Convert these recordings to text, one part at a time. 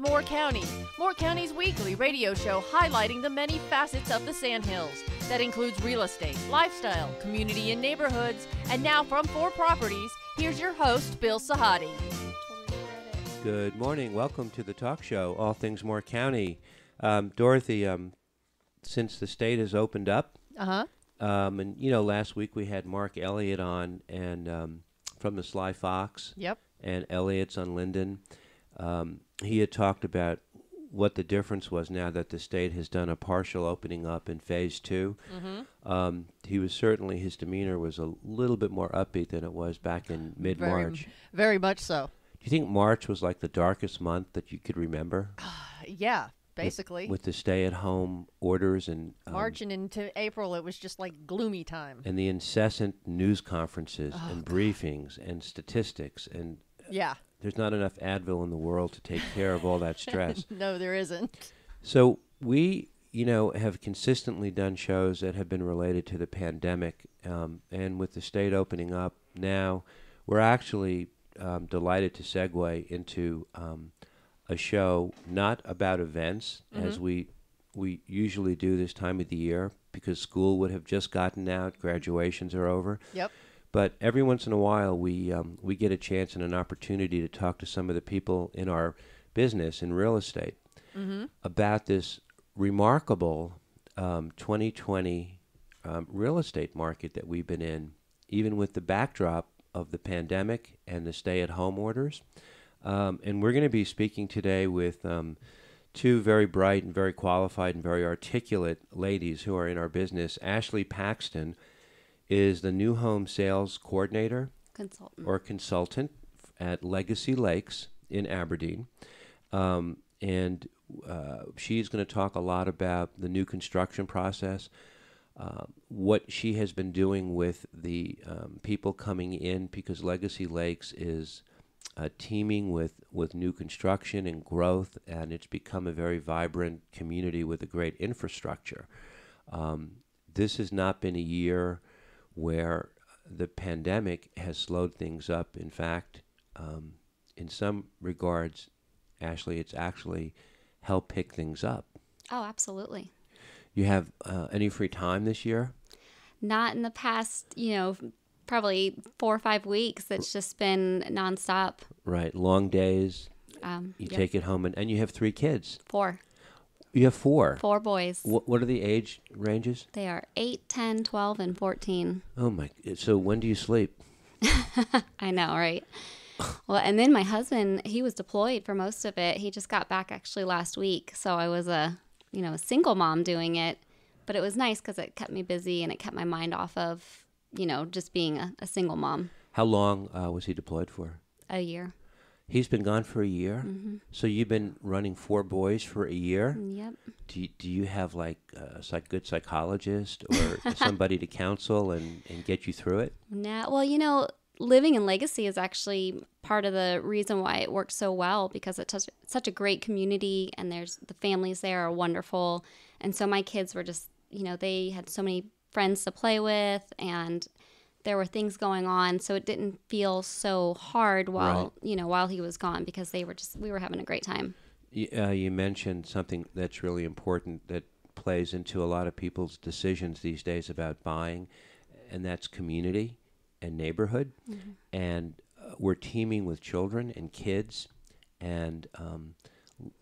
Moore County, Moore County's weekly radio show highlighting the many facets of the Sandhills. That includes real estate, lifestyle, community and neighborhoods. And now from Fore Properties, here's your host, Bill Sahadi. Good morning. Welcome to the talk show, All Things Moore County. Dorothy, since the state has opened up, and last week we had Mark Elliott on, and from the Sly Fox. Yep. And Elliott's on Linden. He had talked about what the difference was now that the state has done a partial opening up in phase 2. He was certainly, his demeanor was a little bit more upbeat than it was back in mid-March. Very much so. Do you think March was like the darkest month that you could remember? Yeah, basically. With the stay-at-home orders and... March and into April, it was just like gloomy time. And the incessant news conferences and briefings and statistics and... Yeah. There's not enough Advil in the world to take care of all that stress. No, there isn't. So we, have consistently done shows that have been related to the pandemic. And with the state opening up now, we're actually delighted to segue into a show not about events, as we usually do this time of the year, because school would have just gotten out, graduations are over. Yep. But every once in a while, we get a chance and an opportunity to talk to some of the people in our business in real estate about this remarkable 2020 real estate market that we've been in, even with the backdrop of the pandemic and the stay-at-home orders. And we're going to be speaking today with two very bright and very qualified and very articulate ladies who are in our business. Ashley Paxton is the new home sales coordinator or consultant at Legacy Lakes in Aberdeen. And she's going to talk a lot about the new construction process, what she has been doing with the people coming in, because Legacy Lakes is teeming with new construction and growth, and it's become a very vibrant community with a great infrastructure. This has not been a year where the pandemic has slowed things up. In fact, in some regards, Ashley, it's actually helped pick things up. Oh, absolutely. You have any free time this year? Not in the past, probably 4 or 5 weeks. It's just been nonstop. Right. Long days. You take it home, and you have 3 kids. 4. You have 4? 4 boys. What are the age ranges? They are 8, 10, 12, and 14. Oh, my. So when do you sleep? I know, right? Well, and then my husband, he was deployed for most of it. He just got back actually last week. So I was a single mom doing it. But it was nice because it kept me busy and it kept my mind off of, just being a single mom. How long was he deployed for? A year. He's been gone for a year? So you've been running 4 boys for a year? Yep. Do you have like a good psychologist or somebody to counsel and get you through it? Nah, well, living in Legacy is actually part of the reason why it works so well, because it's such a great community, and the families there are wonderful. And so my kids were just, they had so many friends to play with, and there were things going on, so it didn't feel so hard while he was gone, because we were having a great time. You mentioned something that's really important that plays into a lot of people's decisions these days about buying, and that's community and neighborhood. And we're teeming with children and kids, and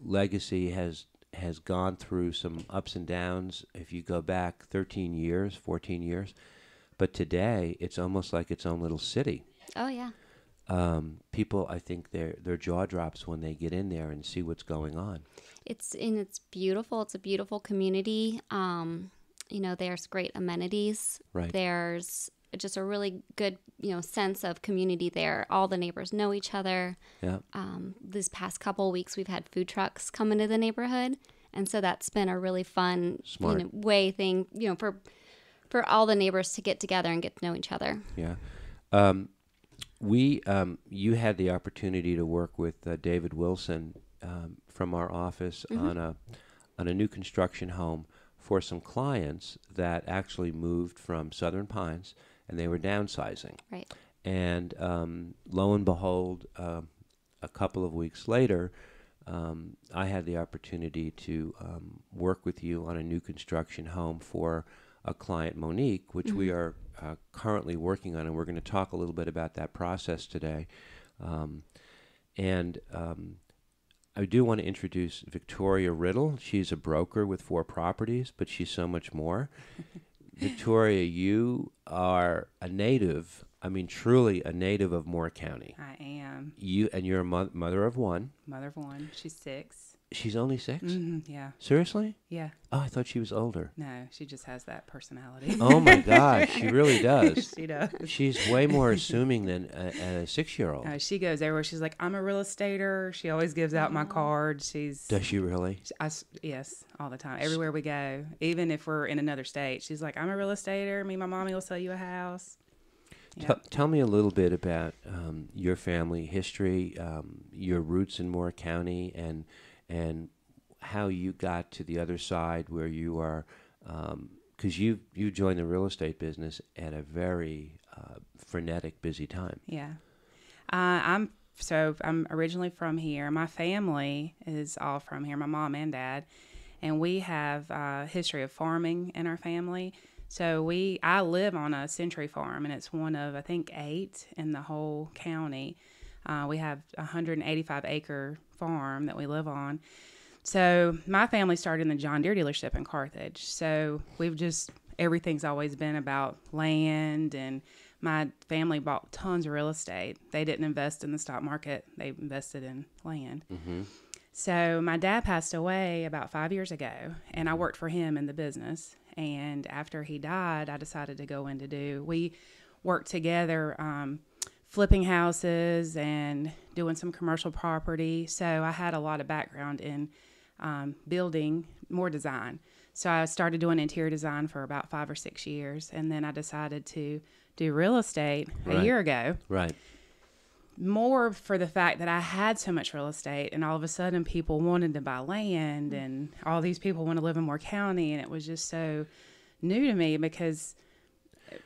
Legacy has gone through some ups and downs. If you go back 13 years, 14 years, but today it's almost like its own little city. Oh yeah. People, I think their jaw drops when they get in there and see what's going on. It's beautiful. It's a beautiful community. There's great amenities. Right. There's just a really good, sense of community there. All the neighbors know each other. Yeah. These past couple of weeks, we've had food trucks come into the neighborhood, and so that's been a really fun, way thing, for all the neighbors to get together and get to know each other. Yeah. You had the opportunity to work with David Wilson from our office on a new construction home for some clients that actually moved from Southern Pines, and they were downsizing. Right. And lo and behold, a couple of weeks later, I had the opportunity to work with you on a new construction home for a client, Monique, which we are currently working on, and we're going to talk a little bit about that process today. And I do want to introduce Victoria Riddle. She's a broker with Fore Properties, but she's so much more. Victoria, you are a native, I mean truly a native of Moore County. I am. You're a mother of one. Mother of one. She's 6. She's only 6? Yeah. Seriously? Yeah. Oh, I thought she was older. No, she just has that personality. Oh my gosh, she really does. She does. She's way more assuming than a 6-year-old. She goes everywhere. She's like, I'm a real estater. She always gives out my card. Does she really? Yes, all the time. Everywhere we go, even if we're in another state, she's like, I'm a real estater. Me and my mommy will sell you a house. Yep. Tell me a little bit about your family history, your roots in Moore County, and how you got to the other side where you are, because you joined the real estate business at a very frenetic, busy time. Yeah. I'm originally from here. My family is all from here, my mom and dad, and we have a history of farming in our family. So I live on a century farm, and it's one of, I think, 8 in the whole county. We have a 185-acre farm that we live on. So my family started in the John Deere dealership in Carthage. So everything's always been about land, and my family bought tons of real estate. They didn't invest in the stock market. They invested in land. Mm-hmm. So my dad passed away about 5 years ago, and I worked for him in the business. And after he died, I decided to go we worked together, flipping houses and doing some commercial property. So I had a lot of background in building, more design. So I started doing interior design for about 5 or 6 years. And then I decided to do real estate a year ago. Right. More for the fact that I had so much real estate, and all of a sudden people wanted to buy land, and all these people want to live in Moore County, and it was just so new to me because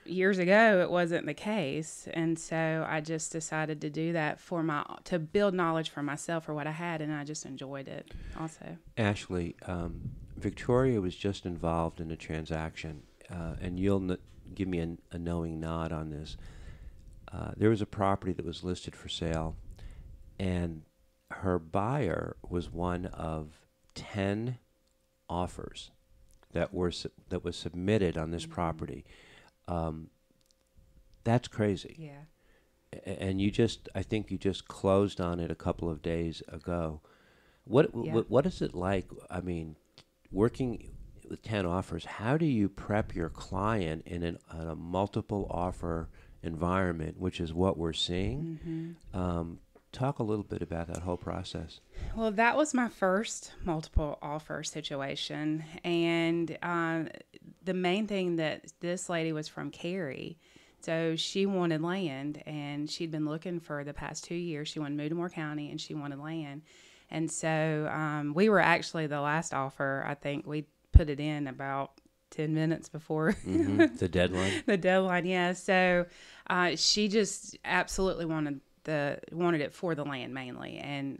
years ago it wasn't the case. And so I just decided to do that to build knowledge for myself for what I had, and I just enjoyed it also. Ashley, Victoria was just involved in a transaction, and you'll give me a knowing nod on this. There was a property that was listed for sale, and her buyer was one of 10 offers that was submitted on this property. That's crazy. Yeah. And I think you just closed on it a couple of days ago. What is it like? I mean, working with 10 offers, how do you prep your client in a multiple offer environment, which is what we're seeing? Mm-hmm. Talk a little bit about that whole process. Well, that was my first multiple offer situation. And the main thing that this lady was from Cary. So she wanted land, and she'd been looking for the past 2 years. She wanted to move to Moore County, and she wanted land. And so we were actually the last offer. I think we put it in about 10 minutes before the deadline. The deadline, yeah. So she just absolutely wanted it for the land mainly, and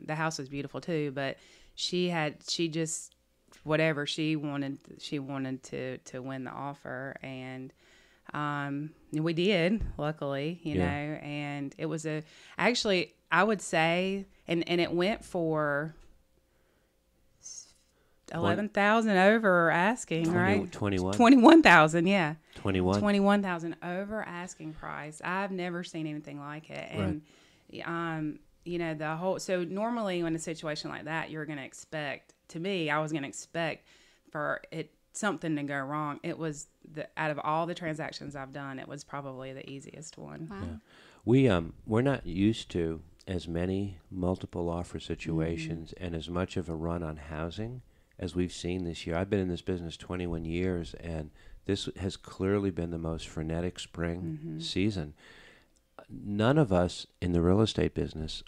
the house was beautiful too. But she wanted to win the offer, and we did, luckily, you know. And it was actually I would say, and it went for 11,000 over asking, right? 21,000, yeah. 21,000 over asking price. I've never seen anything like it. And you know, so normally in a situation like that, you're going to expect, to me, I was going to expect for something to go wrong. It was out of all the transactions I've done, it was probably the easiest one. Wow. Yeah. We're not used to as many multiple offer situations and as much of a run on housing as we've seen this year. I've been in this business 21 years, and this has clearly been the most frenetic spring season. None of us in the real estate business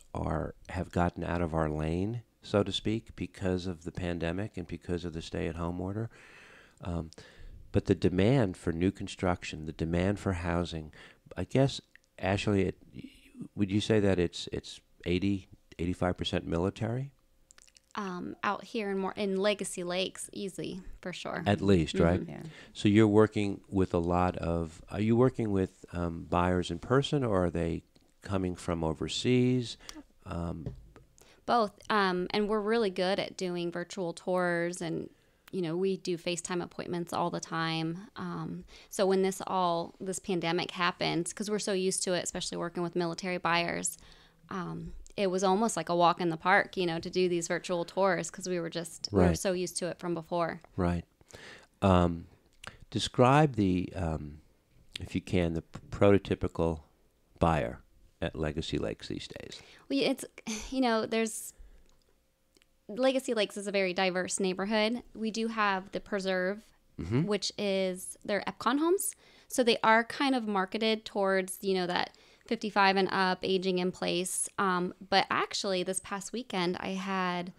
have gotten out of our lane, so to speak, because of the pandemic and because of the stay-at-home order. But the demand for new construction, the demand for housing, I guess, Ashley, would you say that it's 85% military? out here in Legacy Lakes, easy for sure. At least, right? Yeah. So you're working with are you working with buyers in person, or are they coming from overseas? Both. And we're really good at doing virtual tours, and we do FaceTime appointments all the time. So when this pandemic happened, because we're so used to it, especially working with military buyers, it was almost like a walk in the park, to do these virtual tours, because we were so used to it from before. Right. Describe if you can, the prototypical buyer at Legacy Lakes these days. Well, it's, there's Legacy Lakes is a very diverse neighborhood. We do have the Preserve, which is their McKee Homes. So they are kind of marketed towards, that 55 and up, aging in place. But actually, this past weekend, I had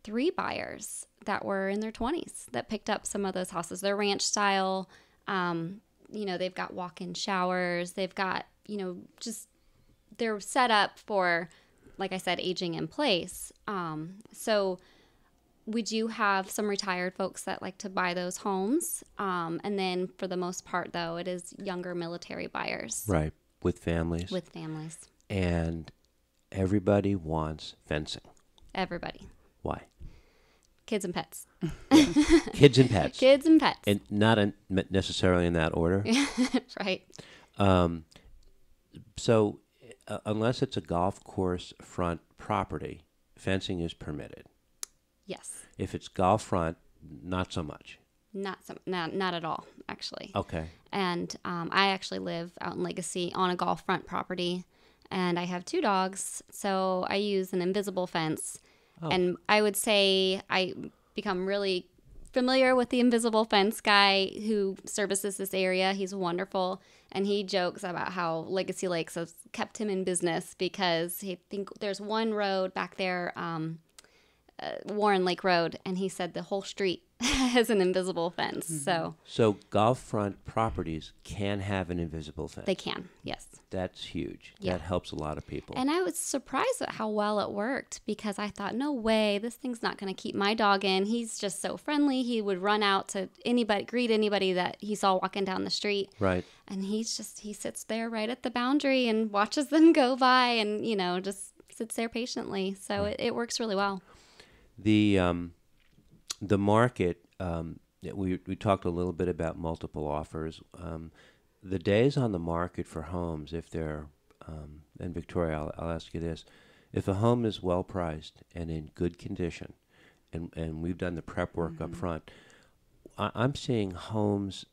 3 buyers that were in their 20s that picked up some of those houses. They're ranch style. They've got walk-in showers. They've got, they're set up for, like I said, aging in place. So we do have some retired folks that like to buy those homes. And then for the most part, though, it is younger military buyers. Right. With families. And everybody wants fencing. Everybody. Why? Kids and pets. Kids and pets. Kids and pets. And not necessarily in that order. Right. So unless it's a golf course front property, fencing is permitted. Yes. If it's golf front, not so much. Not at all, actually. Okay. And I actually live out in Legacy on a golf front property, and I have 2 dogs, so I use an invisible fence. Oh. And I would say I become really familiar with the invisible fence guy who services this area. He's wonderful, and he jokes about how Legacy Lakes has kept him in business because he think there's one road back there, Warren Lake Road, and he said the whole street has an invisible fence. So golf front properties can have an invisible fence. They can, yes. That's huge. Yeah. That helps a lot of people. And I was surprised at how well it worked, because I thought, no way, this thing's not going to keep my dog in. He's just so friendly. He would run out to greet anybody that he saw walking down the street. Right. And he sits there right at the boundary and watches them go by, and just sits there patiently. So right. it works really well. The market, we talked a little bit about multiple offers. The days on the market for homes, if they're, and Victoria, I'll ask you this, if a home is well priced and in good condition, and we've done the prep work up front, I'm seeing homes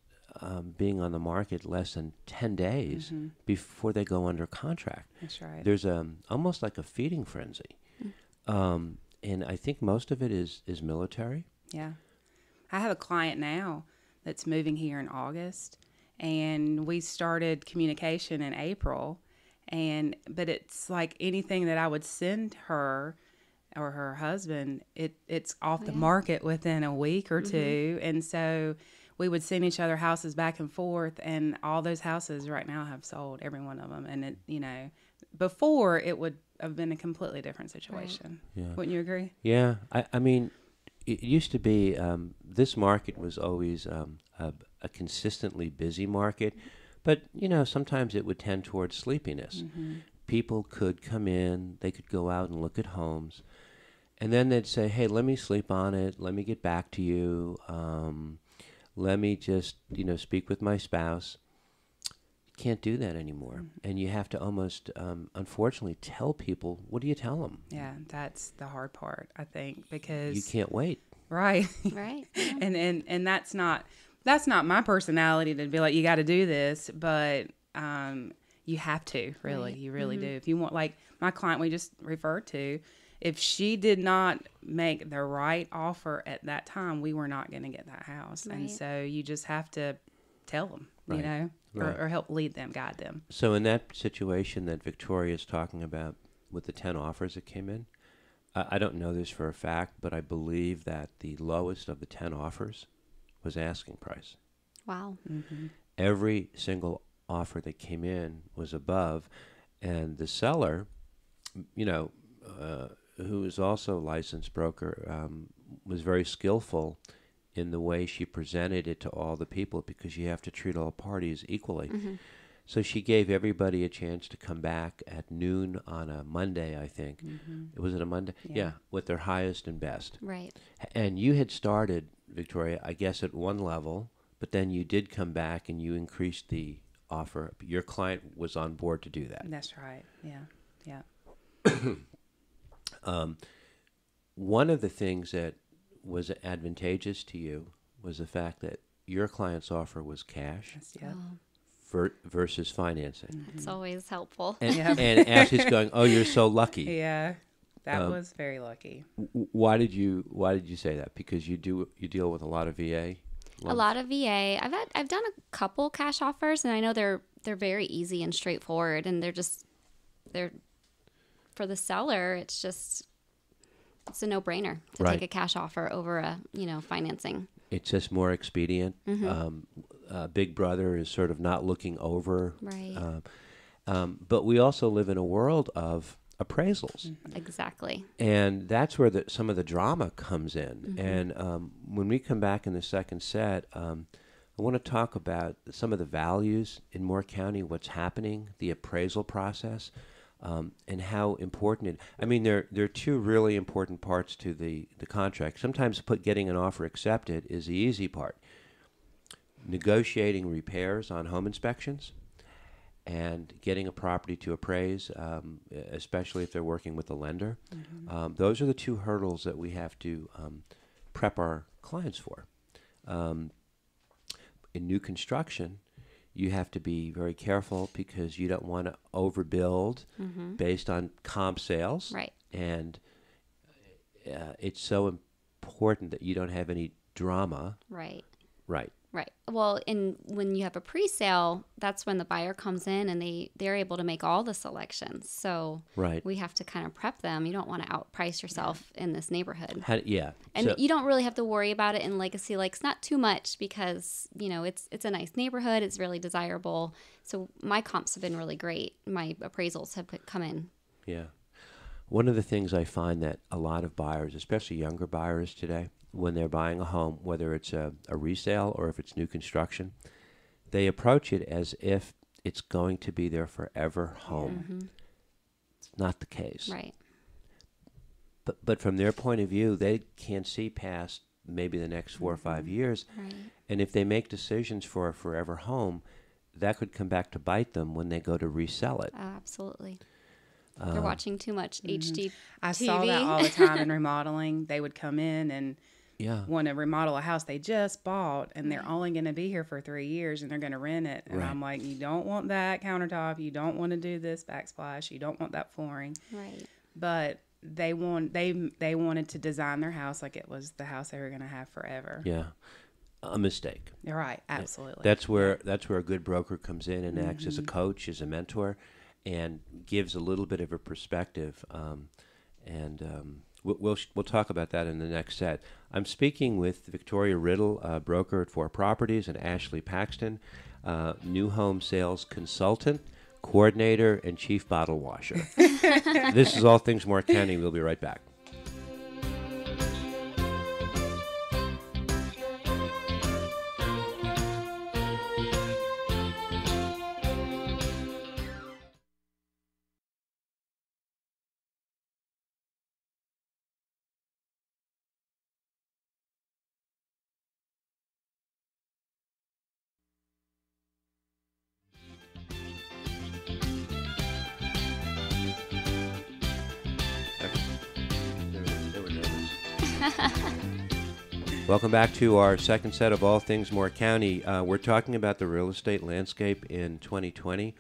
being on the market less than 10 days before they go under contract. That's right. There's almost like a feeding frenzy. And I think most of it is military. Yeah. I have a client now that's moving here in August, and we started communication in April. But it's like anything that I would send her or her husband, it's off the market within a week or two. And so we would send each other houses back and forth, and all those houses right now have sold, every one of them. And before it would have been a completely different situation. Right. Yeah. Wouldn't you agree? Yeah. I mean, it used to be, this market was always a consistently busy market, but, sometimes it would tend towards sleepiness. People could come in, they could go out and look at homes, and then they'd say, hey, let me sleep on it, let me get back to you, let me just, speak with my spouse. Can't do that anymore. And you have to almost, unfortunately, tell people, what do you tell them? Yeah, that's the hard part, I think, because you can't wait. Right. Right. Yeah. And that's not my personality to be like, you got to do this, but you have to, really. Right. You really do. If you want, like my client we just referred to, if she did not make the right offer at that time, we were not going to get that house. Right. And so you just have to tell them, right. Or help lead them, guide them. So in that situation that Victoria is talking about with the 10 offers that came in, I don't know this for a fact, but I believe that the lowest of the 10 offers was asking price. Wow. Every single offer that came in was above, and the seller, who is also a licensed broker, was very skillful in the way she presented it to all the people, because you have to treat all parties equally. So she gave everybody a chance to come back at noon on a Monday, I think. Was it a Monday? Yeah, with their highest and best. Right. And you had started, Victoria, I guess at one level, but then you did come back and you increased the offer. Your client was on board to do that. That's right. Yeah. Yeah. One of the things that was advantageous to you was the fact that your client's offer was cash Yeah. versus financing. It's always helpful. And, and Ashley's going, "Oh, you're so lucky." Yeah. That was very lucky. Why did you say that? Because you deal with a lot of VA. A lot of VA. I've done a couple cash offers, and I know they're very easy and straightforward, and they're for the seller. It's a no-brainer to take a cash offer over a financing. It's just more expedient. Big Brother is sort of not looking over. Right. But we also live in a world of appraisals. Exactly. And that's where some of the drama comes in. And when we come back in the second set, I want to talk about some of the values in Moore County, what's happening, the appraisal process, and how important there are two really important parts to the contract. Sometimes getting an offer accepted is the easy part. Negotiating repairs on home inspections and getting a property to appraise, especially if they're working with a lender. Those are the two hurdles that we have to prep our clients for. In new construction, you have to be very careful because you don't want to overbuild based on comp sales. Right. And it's so important that you don't have any drama. Right. Right. Right. Well, when you have a pre-sale, that's when the buyer comes in and they're able to make all the selections. So we have to kind of prep them. You don't want to outprice yourself in this neighborhood. And you don't really have to worry about it in Legacy Lakes, not too much, because it's a nice neighborhood. It's really desirable. So my comps have been really great. My appraisals have come in. Yeah. One of the things I find that a lot of buyers, especially younger buyers today, when they're buying a home, whether it's a resale or if it's new construction, they approach it as if it's going to be their forever home. It's not the case. Right. But from their point of view, they can't see past maybe the next 4 or 5 years. Right. And if they make decisions for a forever home, that could come back to bite them when they go to resell it. Oh, absolutely. They're watching too much HD I TV. saw that all the time in remodeling. They would come in and want to remodel a house they just bought, and they're only going to be here for 3 years, and they're going to rent it. And I'm like, you don't want that countertop. You don't want to do this backsplash. You don't want that flooring. Right. But they wanted to design their house like it was the house they were going to have forever. Yeah. A mistake. You're right. Absolutely. That's where a good broker comes in and acts as a coach, as a mentor, and gives a little bit of a perspective. We'll talk about that in the next set. I'm speaking with Victoria Riddle, broker at Fore Properties, and Ashley Paxton, new home sales consultant, coordinator, and chief bottle washer. This is All Things Moore County. We'll be right back. Welcome back to our second set of All Things Moore County. We're talking about the real estate landscape in 2020.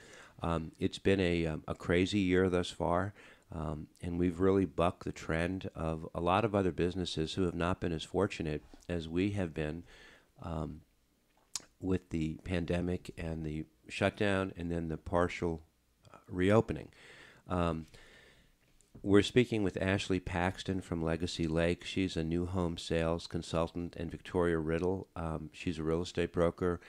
It's been a crazy year thus far, and we've really bucked the trend of a lot of other businesses who have not been as fortunate as we have been with the pandemic and the shutdown and then the partial reopening. We're speaking with Ashley Paxton from Legacy Lake. She's a new home sales consultant, and Victoria Riddle. She's a real estate broker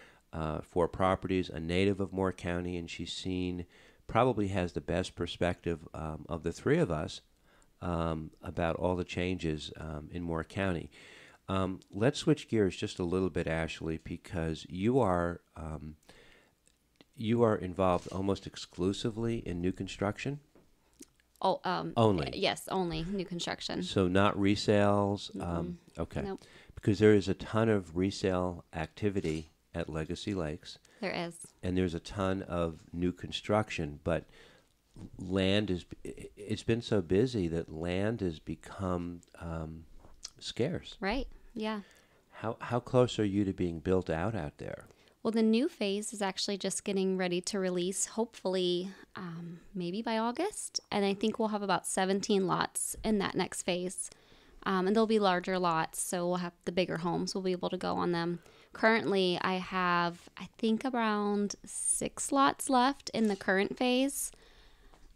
for properties, a native of Moore County, and probably has the best perspective of the three of us about all the changes in Moore County. Let's switch gears just a little bit, Ashley, because you are involved almost exclusively in new construction. Oh, Only. Yes, only new construction. So not resales. Okay. Nope. Because there is a ton of resale activity at Legacy Lakes, There is. and there's a ton of new construction, but it's been so busy that land has become scarce. Right. Yeah. How close are you to being built out there? Well, the new phase is actually just getting ready to release, hopefully maybe by August. And I think we'll have about 17 lots in that next phase. And they'll be larger lots, so we'll have the bigger homes. We'll be able to go on them. Currently, I have, I think, around 6 lots left in the current phase.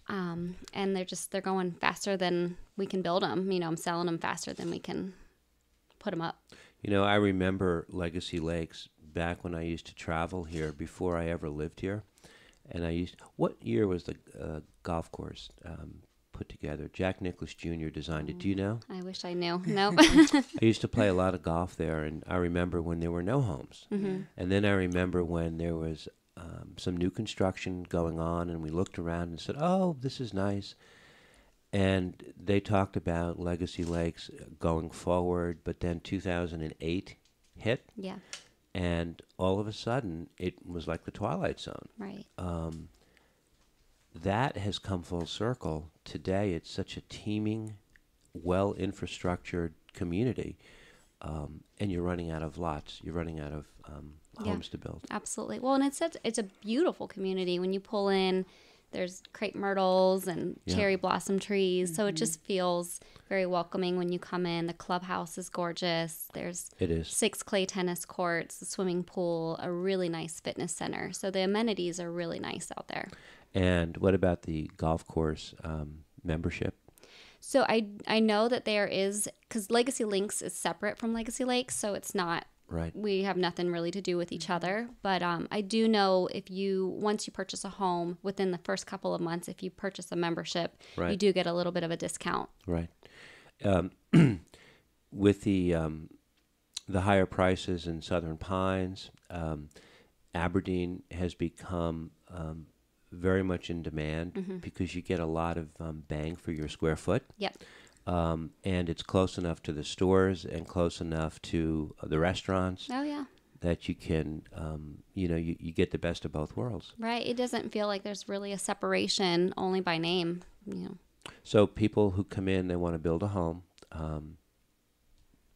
And they're going faster than we can build them. I'm selling them faster than we can put them up. I remember Legacy Lakes back when I used to travel here before I ever lived here. And what year was the golf course put together? Jack Nicklaus Jr. designed it. Do you know? I wish I knew. Nope. I used to play a lot of golf there, and I remember when there were no homes. Mm-hmm. And then I remember when there was some new construction going on, and we looked around and said, oh, this is nice. And they talked about Legacy Lakes going forward, but then 2008 hit. Yeah. And all of a sudden, it was like the Twilight Zone. Right. That has come full circle. Today, it's such a teeming, well-infrastructured community, and you're running out of lots. You're running out of homes to build. Absolutely. Well, and it's a beautiful community. When you pull in, there's crepe myrtles and cherry blossom trees. So it just feels very welcoming when you come in. The clubhouse is gorgeous. It is 6 clay tennis courts, a swimming pool, a really nice fitness center. So the amenities are really nice out there. And what about the golf course membership? So I know that there is, because Legacy Links is separate from Legacy Lakes, so it's not. Right. We have nothing really to do with each other. But I do know once you purchase a home, within the first couple of months, if you purchase a membership, you do get a little bit of a discount. Right. With the higher prices in Southern Pines, Aberdeen has become very much in demand because you get a lot of bang for your square foot. Yep. And it's close enough to the stores and close enough to the restaurants. Oh, yeah. That you can, you get the best of both worlds. Right. It doesn't feel like there's really a separation only by name. So people who come in, they want to build a home.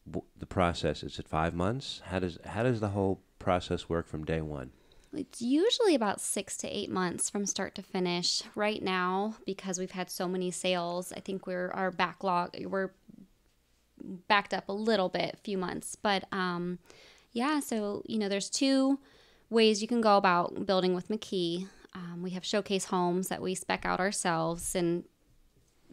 The process, is it 5 months? How does the whole process work from day one? It's usually about 6 to 8 months from start to finish. Right now, because we've had so many sales, I think we're backed up a little bit, a few months. But so there's 2 ways you can go about building with McKee. We have showcase homes that we spec out ourselves, and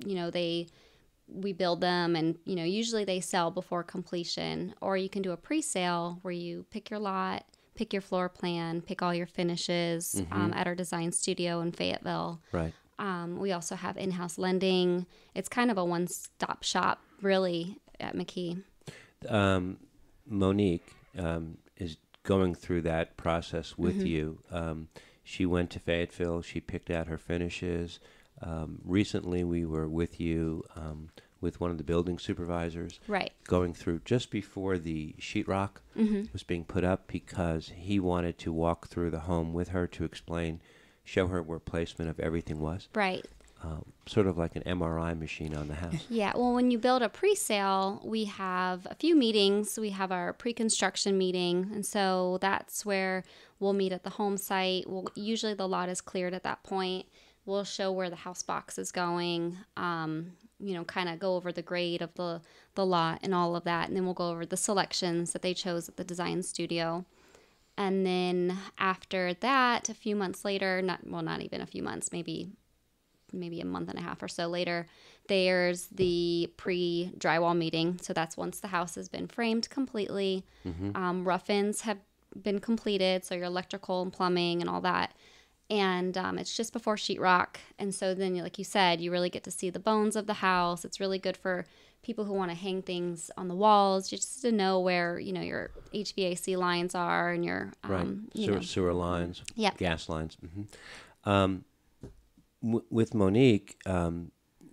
we build them, and usually they sell before completion. Or you can do a pre-sale where you pick your lot, pick your floor plan, pick all your finishes at our design studio in Fayetteville. Right. We also have in-house lending. It's kind of a one-stop shop, really, at McKee. Monique is going through that process with you. She went to Fayetteville. She picked out her finishes. Recently, we were with you with one of the building supervisors, right, going through just before the sheetrock was being put up, because he wanted to walk through the home with her to show her where placement of everything was. Right. Sort of like an MRI machine on the house. Yeah, well, when you build a pre-sale, we have a few meetings. We have our pre-construction meeting, and so that's where we'll meet at the home site. Usually the lot is cleared at that point. We'll show where the house box is going, kind of go over the grade of the lot and all of that. And then we'll go over the selections that they chose at the design studio. And then after that, a few months later, not even a few months, maybe a month and a half or so later, there's the pre-drywall meeting. So that's once the house has been framed completely. Rough-ins have been completed, so your electrical and plumbing and all that. And it's just before sheetrock. And so then, like you said, you really get to see the bones of the house. It's really good for people who want to hang things on the walls, just to know where, your HVAC lines are and your Right. Sewer lines, Yep. gas lines. With Monique,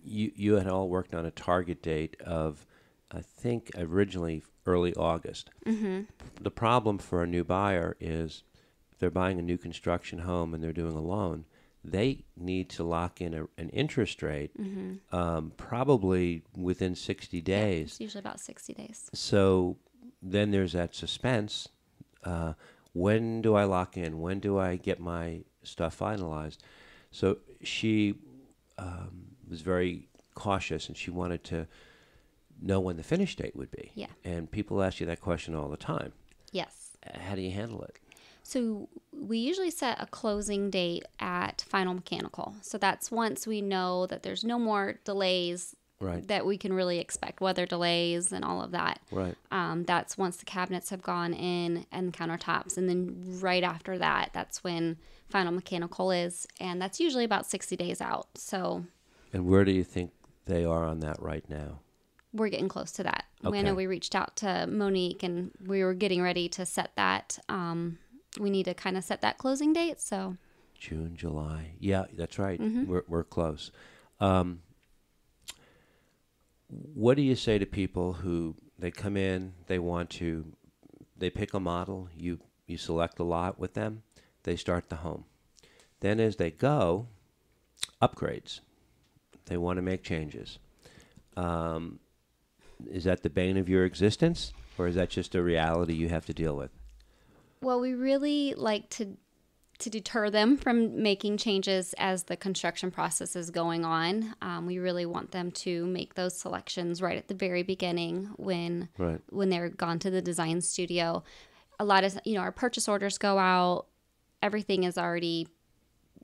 you had all worked on a target date of, I think, originally early August. Mm-hmm. The problem for a new buyer is if they're buying a new construction home and they're doing a loan, they need to lock in an interest rate probably within 60 Yeah, days. it's usually about 60 days. So then there's that suspense. When do I lock in? When do I get my stuff finalized? So she was very cautious, and she wanted to know when the finish date would be. Yeah. And people ask you that question all the time. Yes. How do you handle it? So we usually set a closing date at final mechanical. So that's once we know that there's no more delays Right. that we can really expect, weather delays and all of that. Right. That's once the cabinets have gone in and countertops. And then right after that, that's when final mechanical is. And that's usually about 60 days out. So And where do you think they are on that right now? we're getting close to that. Okay. I know we reached out to Monique and we were getting ready to set that. We need to kind of set that closing date. So June, July. Yeah, that's right. Mm-hmm. We're close. What do you say to people who they come in, they pick a model, you select a lot with them, they start the home. Then as they go, upgrades. They want to make changes. Is that the bane of your existence, or is that just a reality you have to deal with? well, we really like to deter them from making changes as the construction process is going on. We really want them to make those selections right at the very beginning when they're gone to the design studio. A lot of, our purchase orders go out. Everything is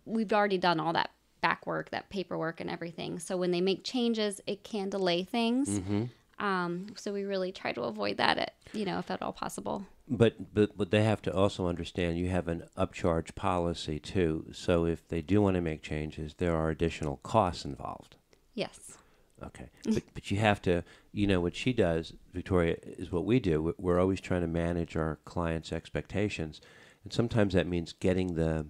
we've already done all that back work, that paperwork and everything. So when they make changes, it can delay things. Mm-hmm. So we really try to avoid that, if at all possible. But they have to also understand you have an upcharge policy too. So if they do want to make changes, there are additional costs involved. Yes. Okay. But you have to, what she does, Victoria, is what we do. We're always trying to manage our clients' expectations. And sometimes that means getting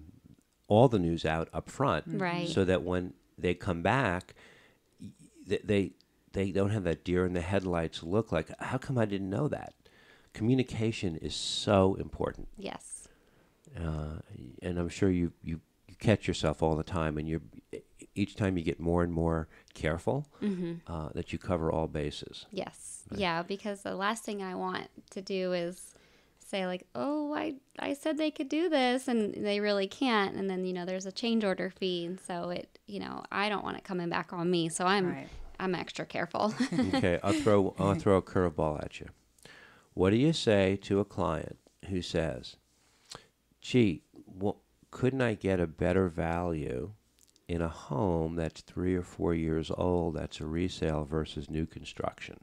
all the news out up front. Right. So that when they come back, they don't have that deer in the headlights look like, how come I didn't know that? Communication is so important. Yes. And I'm sure you catch yourself all the time, and each time you get more and more careful that you cover all bases. Yes. Right. Yeah, because the last thing I want to do is say like, oh, I said they could do this and they really can't. And then, there's a change order fee. And so I don't want it coming back on me. So I'm extra careful. Okay. I'll throw a curveball at you. What do you say to a client who says, gee, couldn't I get a better value in a home that's 3 or 4 years old that's a resale versus new construction?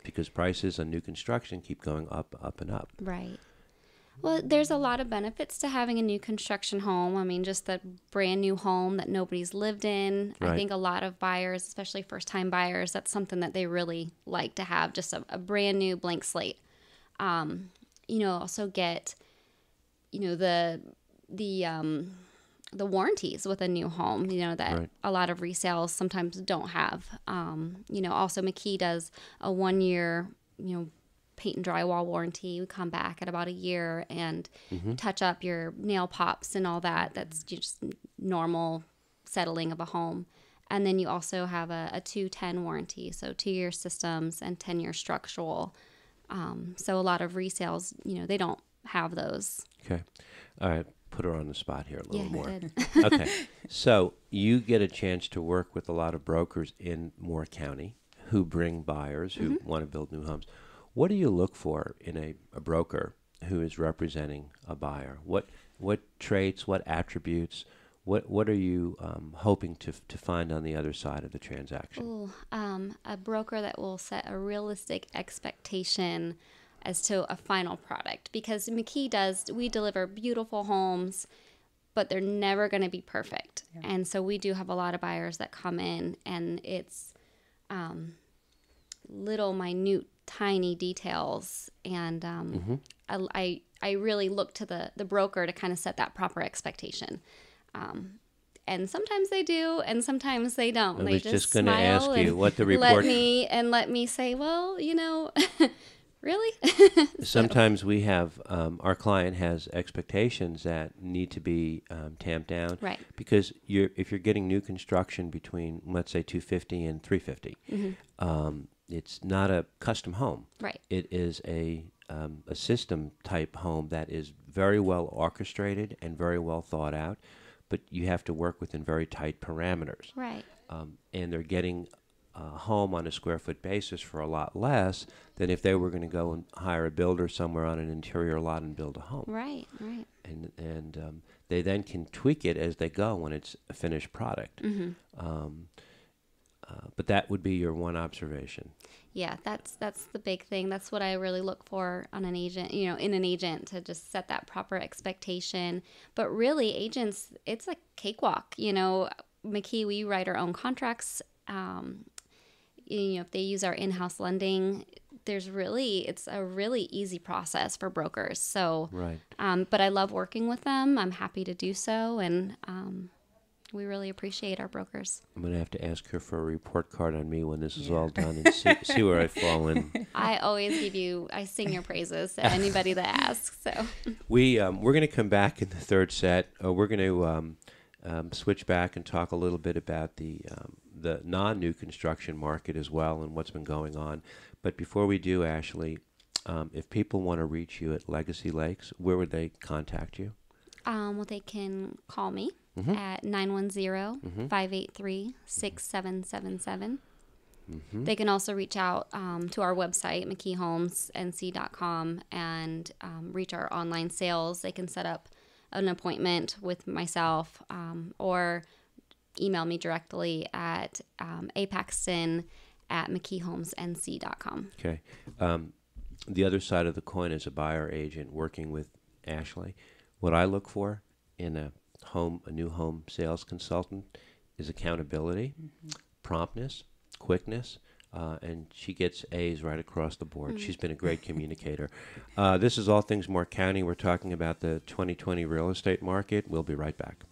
Because prices on new construction keep going up, and up. Right. Well, there's a lot of benefits to having a new construction home. I mean, just the brand new home that nobody's lived in. Right. I think a lot of buyers, especially first-time buyers, that's something that they really like to have, just a brand new blank slate. Also get, the warranties with a new home, that Right. a lot of resales sometimes don't have. Also McKee does a 1-year, paint and drywall warranty. We come back at about a year and touch up your nail pops and all that. That's just normal settling of a home. And then you also have a 2-10 warranty, so 2-year systems and 10-year structural. So a lot of resales, they don't have those. Okay. All right. Put her on the spot here a little more. Good. Okay. So you get a chance to work with a lot of brokers in Moore County who bring buyers who want to build new homes. What do you look for in a broker who is representing a buyer? What traits, what attributes, what are you hoping to find on the other side of the transaction? Ooh, a broker that will set a realistic expectation as to a final product, because McKee we deliver beautiful homes but they're never going to be perfect. Yeah. And so we do have a lot of buyers that come in, and it's little minute tiny details, and I really look to the broker to kind of set that proper expectation. And sometimes they do, and sometimes they don't. I they was just going to ask you what the report report... let me say, well, really? Sometimes we have, our client has expectations that need to be tamped down. Right. Because if you're getting new construction between, let's say, 250 and 350, it's not a custom home. Right. It is a system type home that is very well orchestrated and very well thought out, but you have to work within very tight parameters. Right. And they're getting a home on a square foot basis for a lot less than if they were going to go and hire a builder somewhere on an interior lot and build a home. Right, right. And they then can tweak it as they go when it's a finished product. But that would be your one observation. Yeah, that's the big thing. That's what I really look for on an agent, in an agent, to just set that proper expectation. But really, agents, it's a cakewalk. McKee, we write our own contracts. If they use our in-house lending, it's a really easy process for brokers. So, right. But I love working with them. I'm happy to do so, and we really appreciate our brokers. I'm going to have to ask her for a report card on me when this is all done and see where I fall in. I always I sing your praises to anybody that asks. So we're going to come back in the third set. We're going to switch back and talk a little bit about the non-new construction market as well and what's been going on. But before we do, Ashley, if people want to reach you at Legacy Lakes, where would they contact you? Well, they can call me at 910-583-6777. They can also reach out to our website, McKeeHomesNC.com, and reach our online sales. They can set up an appointment with myself or email me directly at Paxton@McKeeHomesNC.com. Okay. The other side of the coin is a buyer agent working with Ashley. What I look for in a new home sales consultant is accountability, promptness, quickness, and she gets A's right across the board. She's been a great communicator. This is All Things Moore County. We're talking about the 2020 real estate market. We'll be right back.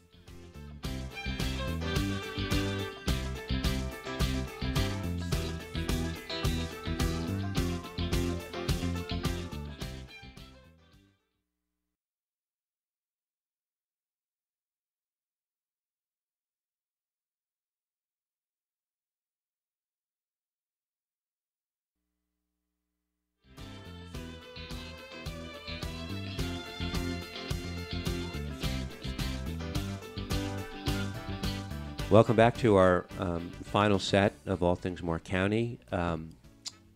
Welcome back to our final set of All Things Moore County.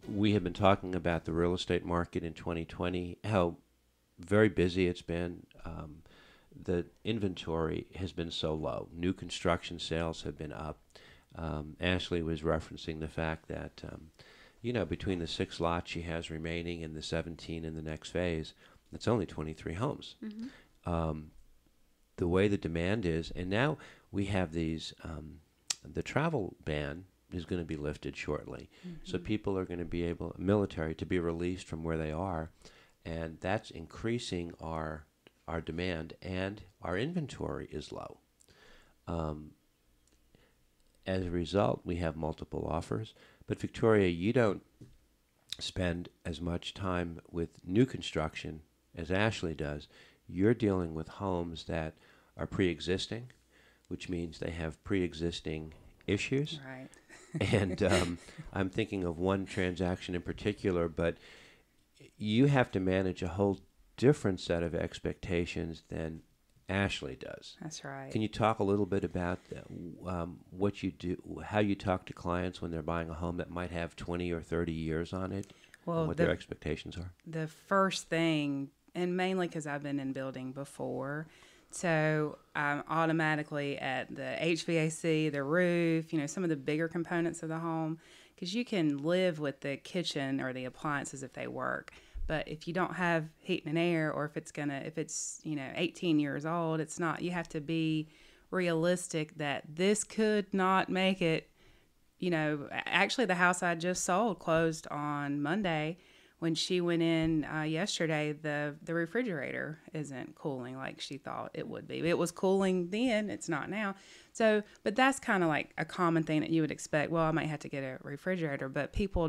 We have been talking about the real estate market in 2020, how very busy it's been. The inventory has been so low. New construction sales have been up. Ashley was referencing the fact that, between the 6 lots she has remaining and the 17 in the next phase, it's only 23 homes. The way the demand is, and now we have these, the travel ban is going to be lifted shortly. So people are going to be able, military, to be released from where they are, and that's increasing our demand, and our inventory is low. As a result, we have multiple offers. But Victoria, you don't spend as much time with new construction as Ashley does. You're dealing with homes that are pre-existing, which means they have pre-existing issues. Right. And I'm thinking of one transaction in particular, but you have to manage a whole different set of expectations than Ashley does. That's right. Can you talk a little bit about what you do, how you talk to clients when they're buying a home that might have 20 or 30 years on it, and what their expectations are? The first thing, and mainly because I've been in building before, so I'm automatically at the HVAC, the roof, some of the bigger components of the home, because you can live with the kitchen or the appliances if they work. But if you don't have heat and air, or if it's 18 years old, it's not. You have to be realistic that this could not make it. Actually, the house I just sold closed on Monday. When she went in yesterday, the refrigerator isn't cooling like she thought it would be. It was cooling then, it's not now. So, but that's kind of like a common thing that you would expect. Well, I might have to get a refrigerator, but people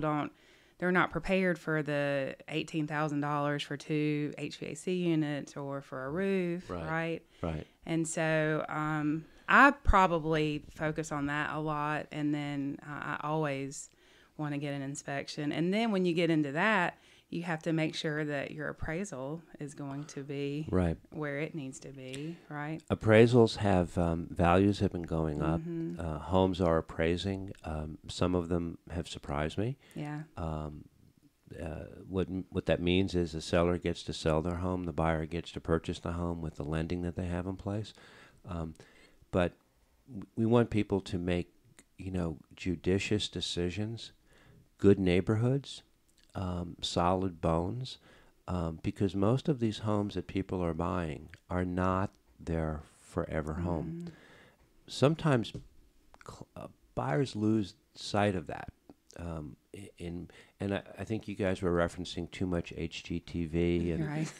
they're not prepared for the $18,000 for 2 HVAC units or for a roof, right? Right. And so I probably focus on that a lot, and then I always want to get an inspection. And then when you get into that, you have to make sure that your appraisal is going to be where it needs to be, right? Appraisals have values have been going up. Homes are appraising. Some of them have surprised me. Yeah. What that means is the seller gets to sell their home, the buyer gets to purchase the home with the lending that they have in place. But we want people to make, judicious decisions, good neighborhoods, solid bones, because most of these homes that people are buying are not their forever home. Sometimes buyers lose sight of that. And I think you guys were referencing too much HGTV. And right.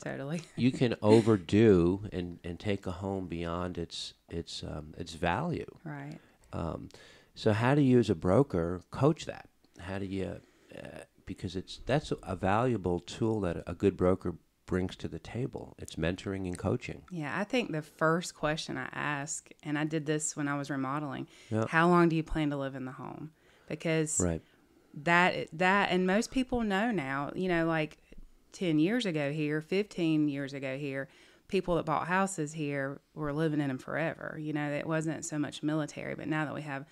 Totally. You can overdo and take a home beyond its value. Right. So how do you, as a broker, coach that? How do you, because that's a valuable tool that a good broker brings to the table. It's mentoring and coaching. Yeah, I think the first question I ask, and I did this when I was remodeling, how long do you plan to live in the home? Because that, and most people know now, like 10 years ago here, 15 years ago here, people that bought houses here were living in them forever. It wasn't so much military, but now that we have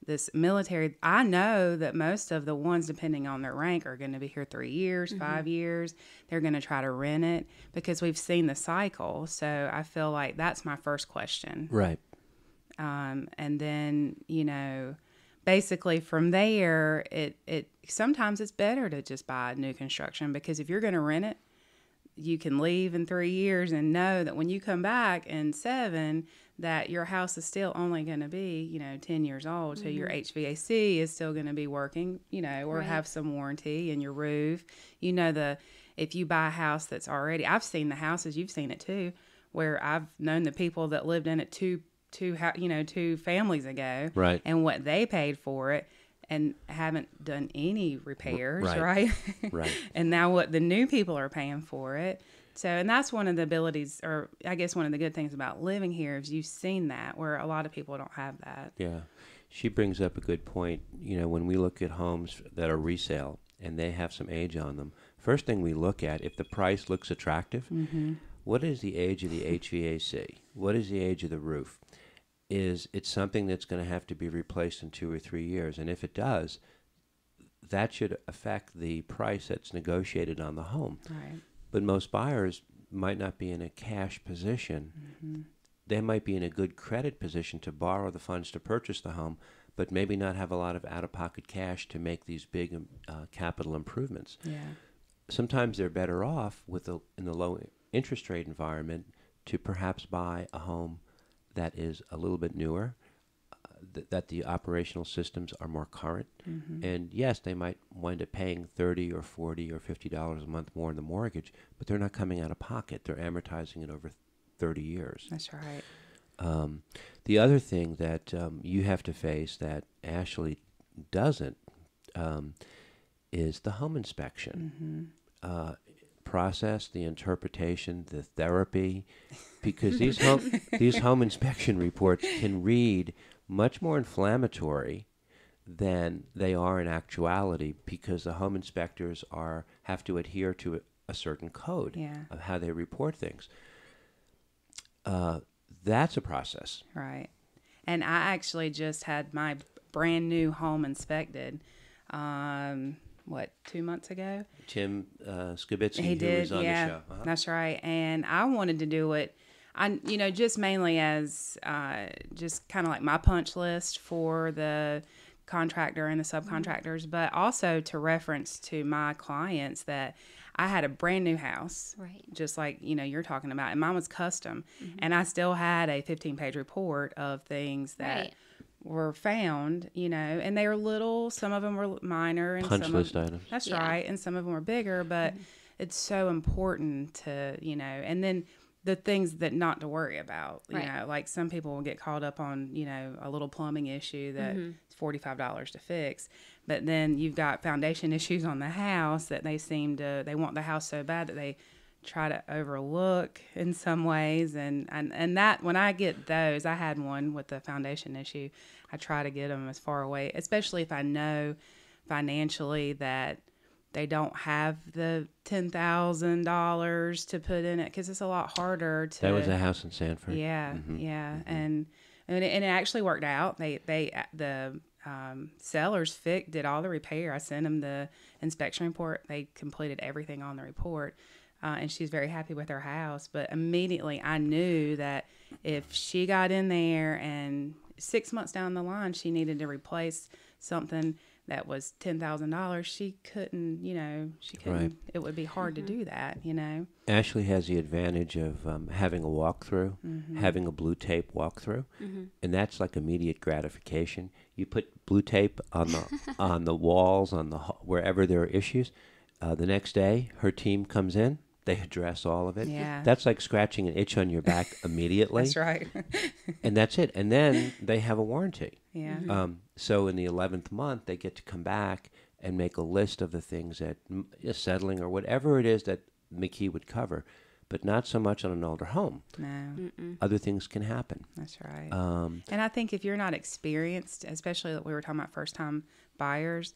this military, I know that most of the ones, depending on their rank, are going to be here 3 years, 5 years. They're going to try to rent it because we've seen the cycle. So I feel like that's my first question. Right. And then, basically from there, it sometimes it's better to just buy new construction, because if you're going to rent it, you can leave in 3 years and know that when you come back in 7, that your house is still only going to be, 10 years old. So your HVAC is still going to be working, or have some warranty, and your roof, if you buy a house that's already, I've seen the houses, you've seen it too, where I've known the people that lived in it two families ago, right, and what they paid for it, and haven't done any repairs, right? Right. And now what the new people are paying for it. So, and that's one of the abilities, or I guess one of the good things about living here is you've seen that, where a lot of people don't have that. Yeah. She brings up a good point. When we look at homes that are resale and they have some age on them, first thing we look at, if the price looks attractive, what is the age of the HVAC? What is the age of the roof? Is it something that's going to have to be replaced in 2 or 3 years? And if it does, that should affect the price that's negotiated on the home. Right. But most buyers might not be in a cash position. They might be in a good credit position to borrow the funds to purchase the home, but maybe not have a lot of out-of-pocket cash to make these big capital improvements. Yeah. Sometimes they're better off in the low interest rate environment to perhaps buy a home that is a little bit newer, that the operational systems are more current. And yes, they might wind up paying $30 or $40 or $50 a month more in the mortgage, but they're not coming out of pocket. They're amortizing it over 30 years. That's right. The other thing that you have to face that Ashley doesn't is the home inspection. Process, the interpretation, the therapy, because these home inspection reports can read much more inflammatory than they are in actuality, because the home inspectors have to adhere to a certain code of how they report things. That's a process. Right. And I actually just had my brand new home inspected 2 months ago? Tim Skibitsky, he did, who was on the show. That's right. And I wanted to do it, just mainly as just kind of like my punch list for the contractor and the subcontractors, but also to reference to my clients that I had a brand new house, Right. just like, you're talking about, and mine was custom, and I still had a 15-page report of things that Right. were found, and they were little, some of them were minor, and Punch some list of, items. that's Yeah. right, and some of them were bigger, but it's so important to, and then the things that not to worry about, Right. like some people will get caught up on, a little plumbing issue that it's $45 to fix. But then you've got foundation issues on the house that they want the house so bad that they try to overlook in some ways. And that, when I get those, I had one with the foundation issue, I try to get them as far away, especially if I know financially that they don't have the $10,000 to put in it, because it's a lot harder to. That was a house in Sanford. Yeah, yeah, and it actually worked out. The sellers did all the repair. I sent them the inspection report. They completed everything on the report, and she's very happy with her house. But immediately, I knew that if she got in there and 6 months down the line, she needed to replace something that was $10,000, she couldn't, she couldn't, Right. it would be hard to do that, Ashley has the advantage of having a walkthrough, having a blue tape walkthrough, and that's like immediate gratification. You put blue tape on the on the walls, wherever there are issues. The next day, her team comes in. They address all of it. Yeah. That's like scratching an itch on your back immediately. That's right. And that's it. And then they have a warranty. Yeah. So in the 11th month, they get to come back and make a list of the things that settling or whatever it is that McKee would cover, but not so much on an older home. No. Other things can happen. That's right. And I think if you're not experienced, especially that we were talking about first-time buyers,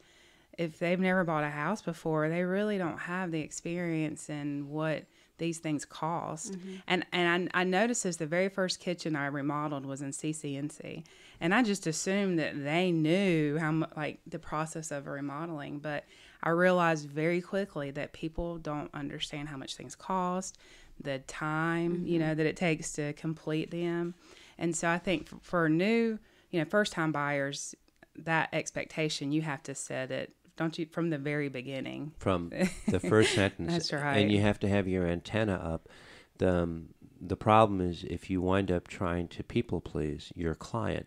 if they've never bought a house before, they really don't have the experience in what these things cost. And I noticed this, the very first kitchen I remodeled was in CCNC. And I just assumed that they knew like the process of a remodeling. But I realized very quickly that people don't understand how much things cost, the time, that it takes to complete them. And so I think for new, first-time buyers, that expectation, you have to set it, don't you, from the very beginning. From the first sentence. That's right. And you have to have your antenna up. The problem is if you wind up trying to people please your client,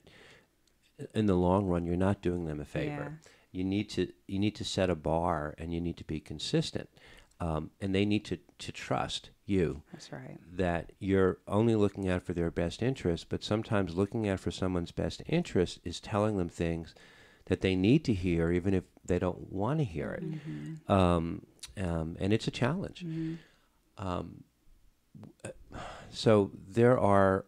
in the long run, you're not doing them a favor. Yeah. You need to set a bar, and you need to be consistent. And they need to trust you. That's right. That you're only looking out for their best interest, but sometimes looking out for someone's best interest is telling them things that they need to hear, even if they don't want to hear it. And it's a challenge. So there are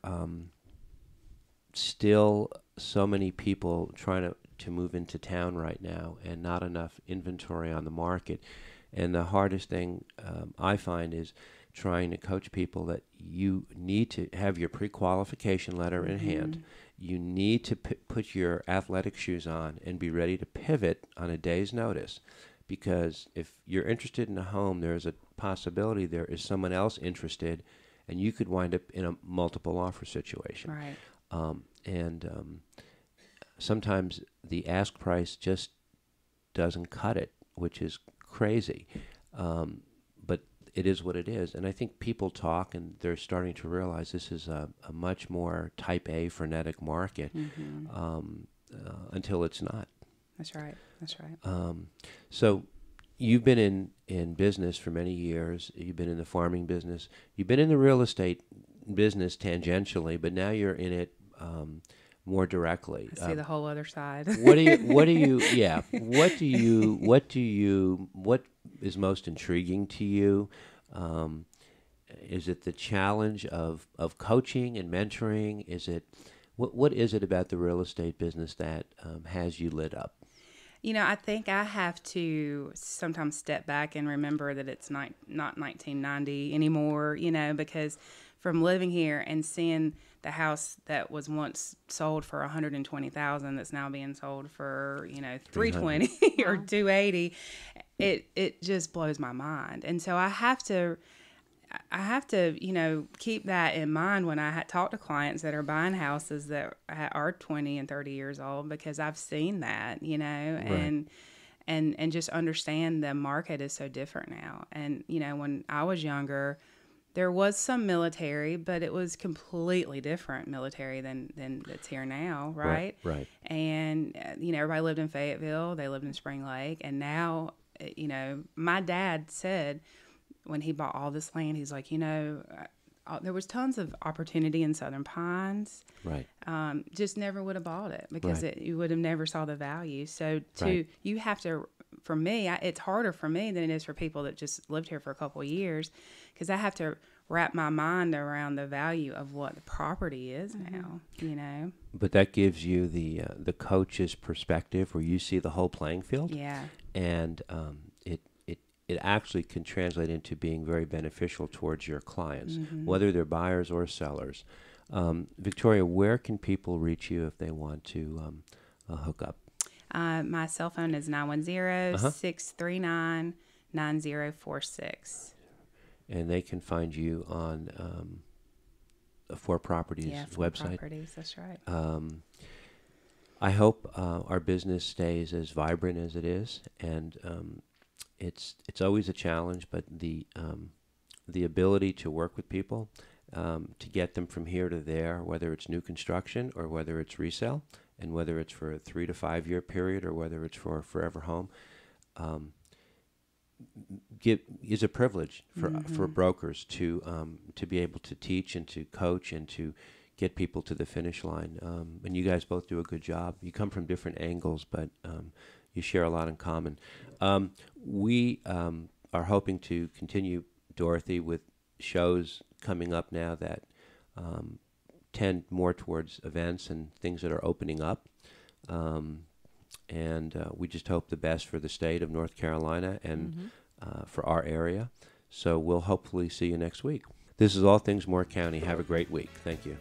still so many people trying to move into town right now, and not enough inventory on the market. And the hardest thing I find is trying to coach people that you need to have your pre-qualification letter in hand. You need to put your athletic shoes on and be ready to pivot on a day's notice. Because if you're interested in a home, there's a possibility there is someone else interested, and you could wind up in a multiple offer situation. Right. Sometimes the ask price just doesn't cut it, which is crazy. But it is what it is. And I think people talk, and they're starting to realize this is a much more type A frenetic market until it's not. That's right. That's right. So you've been in business for many years. You've been in the farming business. You've been in the real estate business tangentially, but now you're in it more directly. I see the whole other side. What is most intriguing to you? Is it the challenge of coaching and mentoring? Is it what is it about the real estate business that has you lit up? I think I have to sometimes step back and remember that it's not 1990 anymore, because from living here and seeing the house that was once sold for $120,000 that's now being sold for, $320 or $280, it just blows my mind. And so I have to I have to, keep that in mind when I talk to clients that are buying houses that are 20 and 30 years old, because I've seen that, Right. and just understand the market is so different now. And, when I was younger, there was some military, but it was completely different military than that's here now, right? Right. And, everybody lived in Fayetteville. They lived in Spring Lake. And now, my dad said when he bought all this land, he's like, there was tons of opportunity in Southern Pines. Right. Just never would have bought it because Right. you would have never saw the value. So Right. you have to, for me, it's harder for me than it is for people that just lived here for a couple of years, because I have to wrap my mind around the value of what the property is now, But that gives you the coach's perspective, where you see the whole playing field. Yeah. And it actually can translate into being very beneficial towards your clients, whether they're buyers or sellers. Victoria, where can people reach you if they want to hook up? My cell phone is 910-639-9046. And they can find you on the Fore Properties Fore website. Properties, that's right. I hope our business stays as vibrant as it is, and it's always a challenge, but the ability to work with people, to get them from here to there, whether it's new construction or whether it's resale, and whether it's for a 3 to 5 year period or whether it's for a forever home, is a privilege for brokers to be able to teach and to coach and to get people to the finish line. And you guys both do a good job. You come from different angles, but you share a lot in common. We are hoping to continue, Dorothy, with shows coming up now that tend more towards events and things that are opening up. And we just hope the best for the state of North Carolina and for our area. So we'll hopefully see you next week. This is All Things Moore County. Have a great week. Thank you.